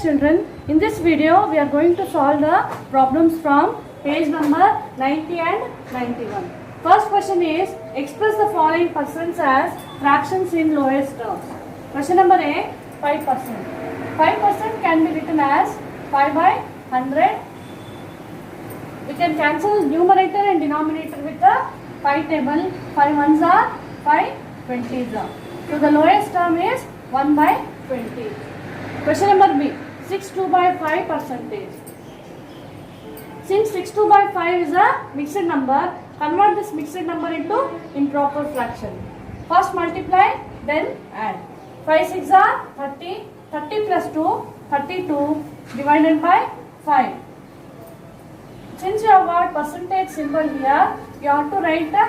children, in this video we are going to solve the problems from page number 90 and 91. First question is, express the following percents as fractions in lowest terms. Question number A, 5%. 5% can be written as 5 by 100. We can cancel numerator and denominator with the 5 table. 5 ones are 5 20s are. So the lowest term is 1 by 20. Question number B, 62 by 5 percentage. Since 62 by 5 is a mixed number, convert this mixed number into improper fraction. First multiply, then add. 5 6 are 30, 30 plus 2, 32 divided by 5. Since you have got percentage symbol here, you have to write the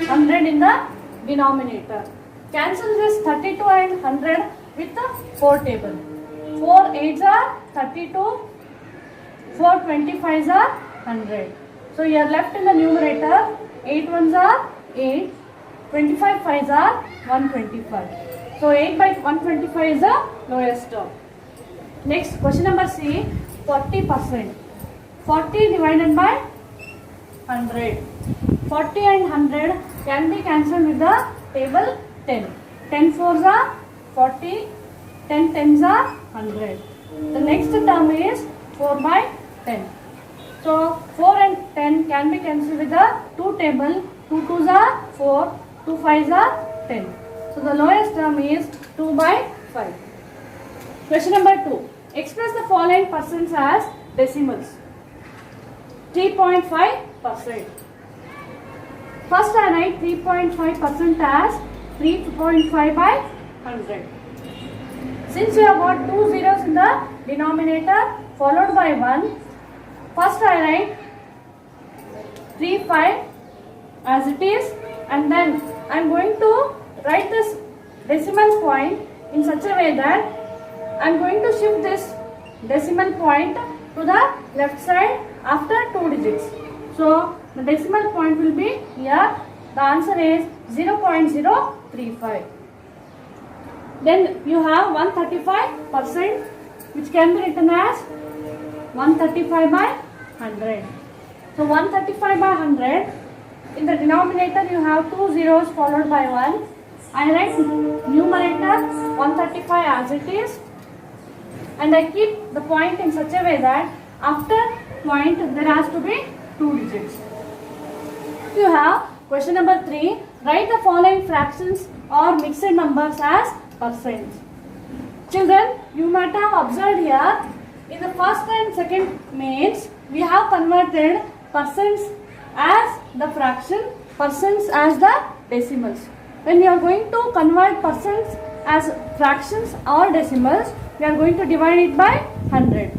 100 in the denominator. Cancel this 32 and 100 with the 4 table. 4 8s are 32, 4 25s are 100. So you are left in the numerator, 8 ones are 8, 25 5s are 125. So 8 by 125 is the lowest term. Next question number C, 40%. 40 divided by 100. 40 and 100 can be cancelled with the table 10. 10 4s are 40, 10 10s are 100. The next term is 4 by 10. So 4 and 10 can be cancelled with the 2 table. 2 2s are 4, 2 5s are 10. So the lowest term is 2 by 5. Question number 2. Express the following percents as decimals. 3.5%. First I write 3.5% as 3.5 by 100. Since we have got 2 zeros in the denominator followed by 1, first I write 3.5 as it is, and then I am going to write this decimal point in such a way that I am going to shift this decimal point to the left side after 2 digits. So the decimal point will be here. The answer is 0.035. Then you have 135%, which can be written as 135 by 100. So 135 by 100, in the denominator you have 2 zeros followed by 1. I write numerator 135 as it is, and I keep the point in such a way that after point there has to be 2 digits. You have question number 3. Write the following fractions or mixed numbers as percents. Children, you might have observed here, in the first and second mains, we have converted percents as the fraction, percents as the decimals. When you are going to convert percents as fractions or decimals, we are going to divide it by 100.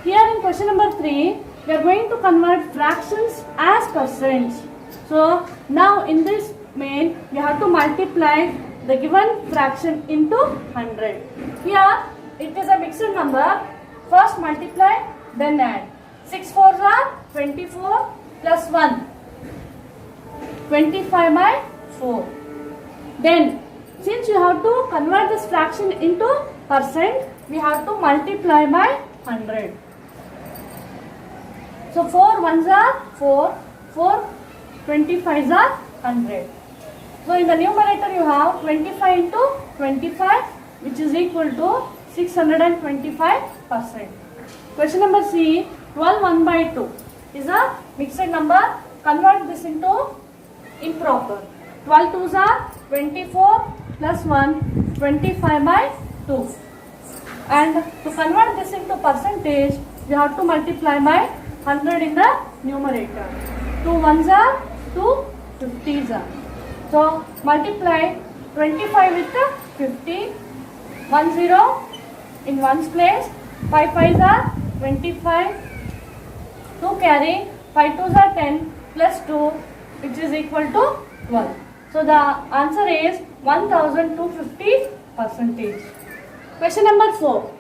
Here in question number 3, we are going to convert fractions as percents. So now in this main, we have to multiply the given fraction into 100. Here it is a mixed number. First multiply, then add. 6 4s are 24 plus 1. 25 by 4. Then since you have to convert this fraction into percent, we have to multiply by 100. So 4 ones are 4, 4 25s are 100. So in the numerator you have 25 into 25, which is equal to 625%. Question number C, 12 1 by 2 is a mixed number. Convert this into improper. 12 2s are 24 plus 1, 25 by 2. And to convert this into percentage, we have to multiply by 100 in the numerator. 2 ones are 2 50s are. So multiply 25 with 50, 1 0 in ones place, 5 5s are 25, 2 carry, 5 2s are 10 plus 2, which is equal to 12. So the answer is 1250%. Question number 4.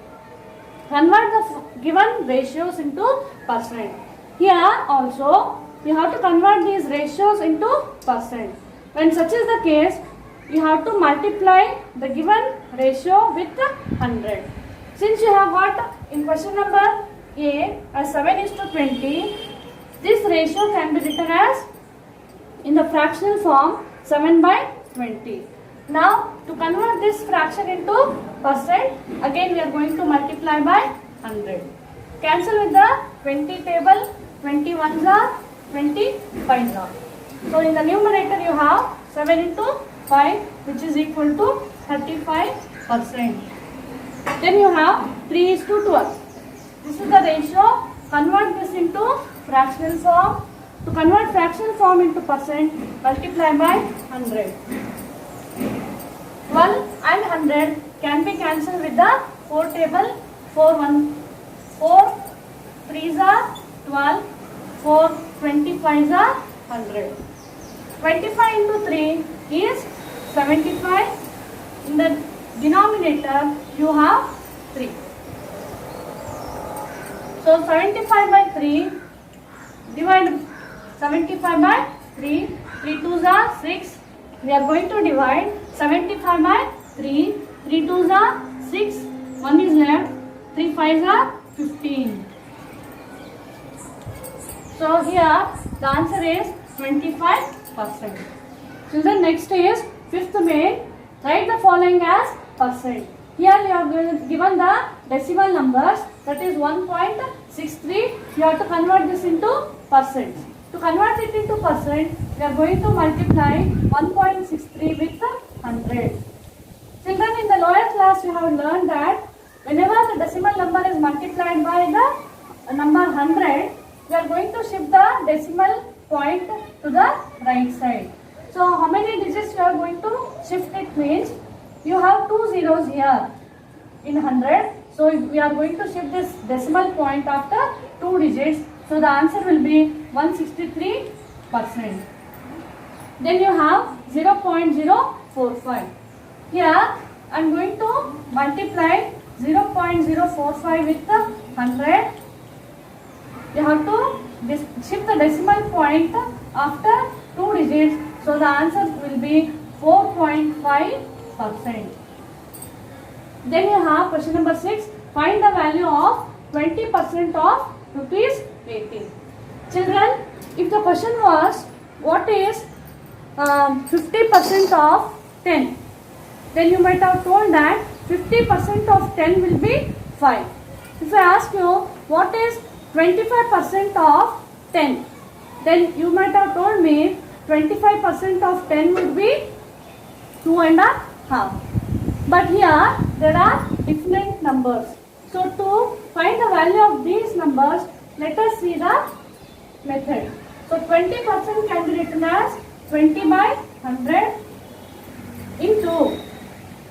Convert the given ratios into percent. Here also you have to convert these ratios into percent. When such is the case, you have to multiply the given ratio with 100. Since you have got in question number A as 7:20, this ratio can be written as in the fractional form 7/20. Now to convert this fraction into percent, again we are going to multiply by 100. Cancel with the 20 table, 21s are 25s are. So in the numerator you have 7 into 5, which is equal to 35%. Then you have 3:12. This is the ratio. Convert this into fractional form. To convert fractional form into percent, multiply by 100. 12 and 100 can be cancelled with the 4 table. 4 3s are 12, 4 25s are 100. 25 into 3 is 75. In the denominator you have 3. So 75 by 3, divide 75 by 3, 3 2s are 6. We are going to divide 75 by 3, 3 2s are 6, 1 is left, 3 5s are 15. So here the answer is 25%. Children, next is fifth main. Write the following as percent. Here you have given the decimal numbers, that is 1.63. You have to convert this into percent. To convert it into percent, we are going to multiply 1.63 with 100. Children, in the lower class you have learned that whenever the decimal number is multiplied by the number 100, we are going to shift the decimal point to the right side. So how many digits you are going to shift it means you have 2 zeros here in 100. So we are going to shift this decimal point after 2 digits. So the answer will be 163%. Then you have 0.045. Here I am going to multiply 0.045 with 100. You have to shift the decimal point after 2 digits. So the answer will be 4.5%. Then you have question number 6. Find the value of 20% of rupees 18. Children, if the question was what is 50% of 10, then you might have told that 50% of 10 will be 5. If I ask you what is 25% of 10, then you might have told me 25% of 10 would be 2.5. But here there are different numbers. So to find the value of these numbers, let us see the method. So 20% can be written as 20 by 100 into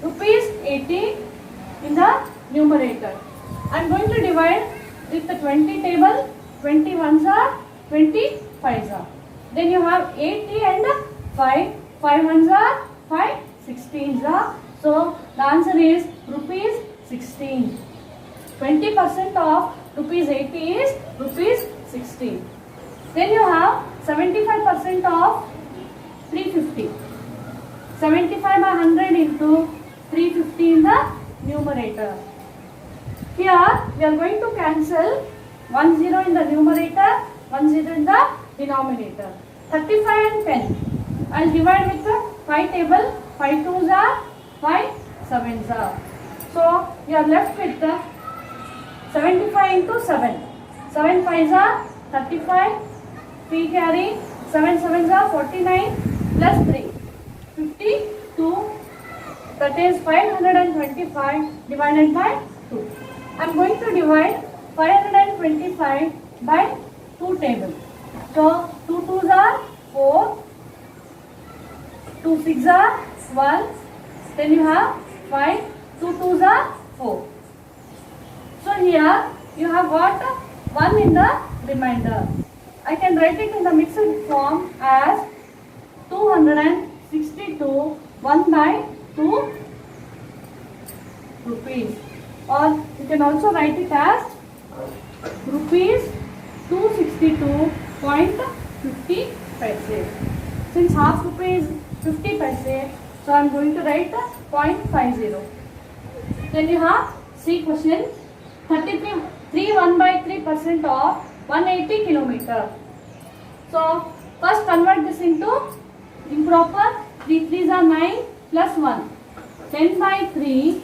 rupees 80 in the numerator. I am going to divide with the 20 table, 21s are 25s are. Then you have 80 and 5, 5 ones are 5, 16s are. So the answer is rupees 16. 20% of rupees 80 is rupees 16. Then you have 75% of 350. 75 by 100 into 350 in the numerator. Here we are going to cancel 1 0 in the numerator, 1 0 in the denominator. 35 and 10. I will divide with the 5 table. 5 2s are 5 7s are. So you are left with the 75 into 7. 7 5s are 35. 3 carry. 7 7s are 49 plus 3. 52. That is 525 divided by 2. I am going to divide 525 by 2 table. So 2 2s are 4. 2 6 are 12. Then you have 5. 2 2s are 4. So here you have got 1 in the remainder. I can write it in the mixed form as 262 1 by 2 rupees. Or you can also write it as rupees 262.50 paise. Since half rupee is 50 paise, so I am going to write 0.50. Then you have See question. 33 1 by 3% of 180 kilometer. So first convert this into improper. 3 3s are 9 plus 1. 10 by 3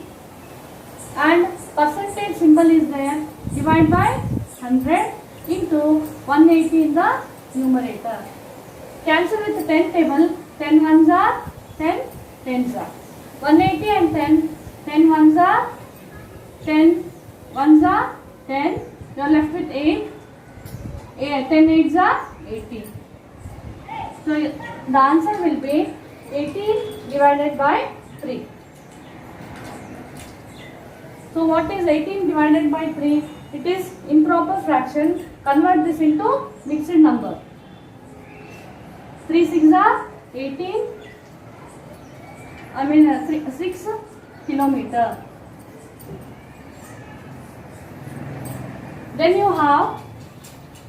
and percentage symbol is there. Divide by 100 into 180 in the numerator. Cancel with the 10 table. 10 ones are 10, 10s are. 180 and 10. 10 ones are 10, ones are 10. You are left with 8. 10 eights are 80. So the answer will be 18 divided by 3. So what is 18 divided by 3? It is improper fraction. Convert this into mixed number. 3 6 are 18. 6 kilometer. Then you have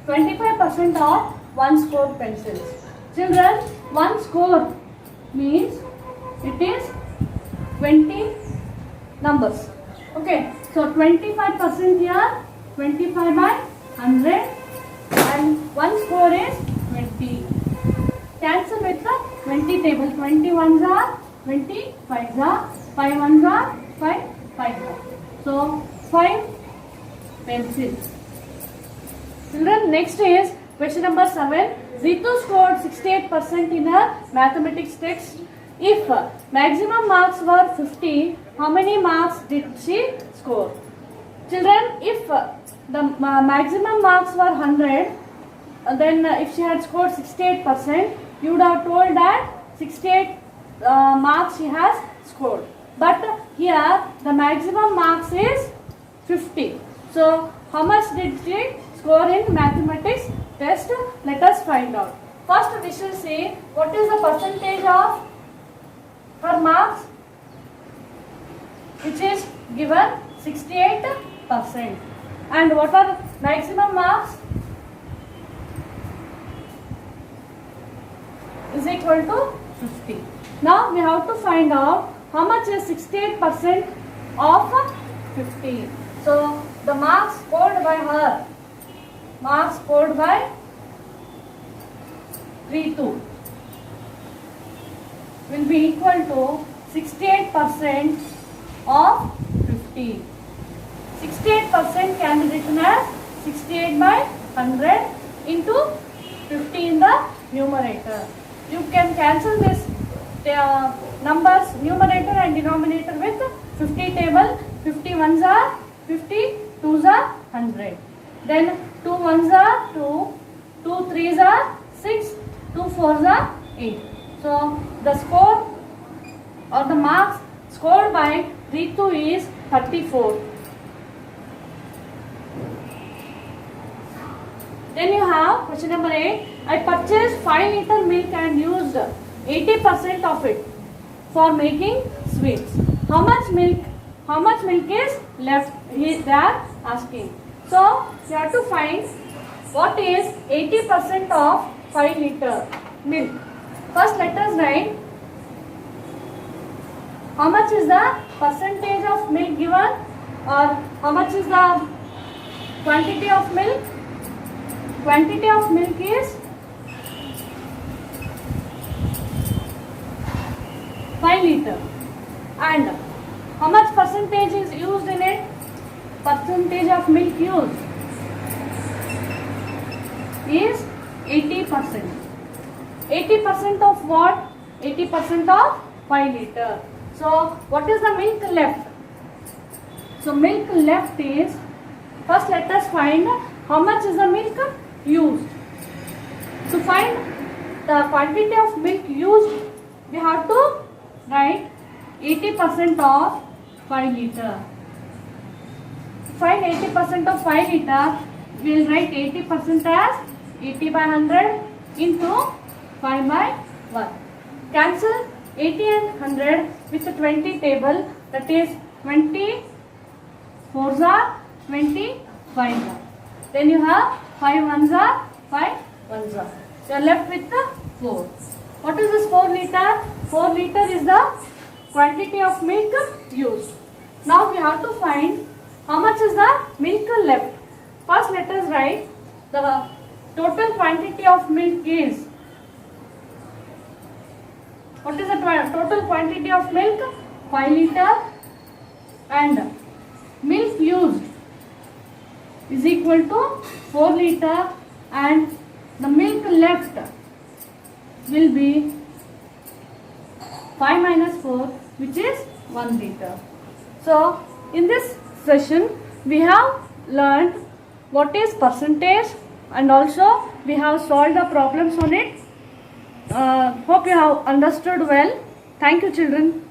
25% of 1 score pencils. Children, 1 score means it is 20 numbers. Okay, so 25% here, 25 by 100 and 1 score is 20. Cancel with the 20 table. 20 ones are 20, 5s are 5 ones are 5, 5s are. So 5 pencils. Children, next is question number 7. Ritu scored 68% in her mathematics text. If maximum marks were 50, how many marks did she score? Children, if the maximum marks were 100, then if she had scored 68%, you would have told that 68 marks she has scored. But here the maximum marks is 50. So how much did she score in mathematics test? Let us find out. First we shall see what is the percentage of her marks, which is given 68%. And what are maximum marks? Is equal to 50. Now we have to find out how much is 68% of 50. So the marks scored by her, marks scored by Ritu will be equal to 68% of 50. 68% can be written as 68 by 100 into 50 in the numerator. You can cancel this numbers numerator and denominator with 50 table. 50 ones are 50, 2s are 100. Then 2 ones are 2, 2 3s are 6, 2 4s are 8. So the score or the marks scored by Ritu is 34. Then you have question number 8. I purchased 5 liter milk and used 80% of it for making sweets. How much milk is left? They are asking. So you have to find what is 80% of 5 liter milk. First let us write how much is the percentage of milk given, or how much is the quantity of milk. Quantity of milk is 5 liter. And how much percentage is used in it? Percentage of milk used is 80%. 80% of what? 80% of 5 liter. So what is the milk left? So milk left is, first let us find how much is the milk used. To find the quantity of milk used, we have to write 80% of 5 liter. To find 80% of 5 liter, we will write 80% as 80 by 100 into 5 by 1. Cancel 80 and 100 with the 20 table, that is 20 4s are 20 5s are. Then you have 5 1s are 5 1s are. You are left with the 4. What is this 4 liter? 4 liter is the quantity of milk used. Now we have to find How much is the milk left? First let us write the total quantity of milk is. What is the total quantity of milk? 5 liter, and milk used is equal to 4 liter, and the milk left will be 5 minus 4, which is 1 liter. So in this session we have learned what is percentage, and also we have solved the problems on it. Hope you have understood well. Thank you, children.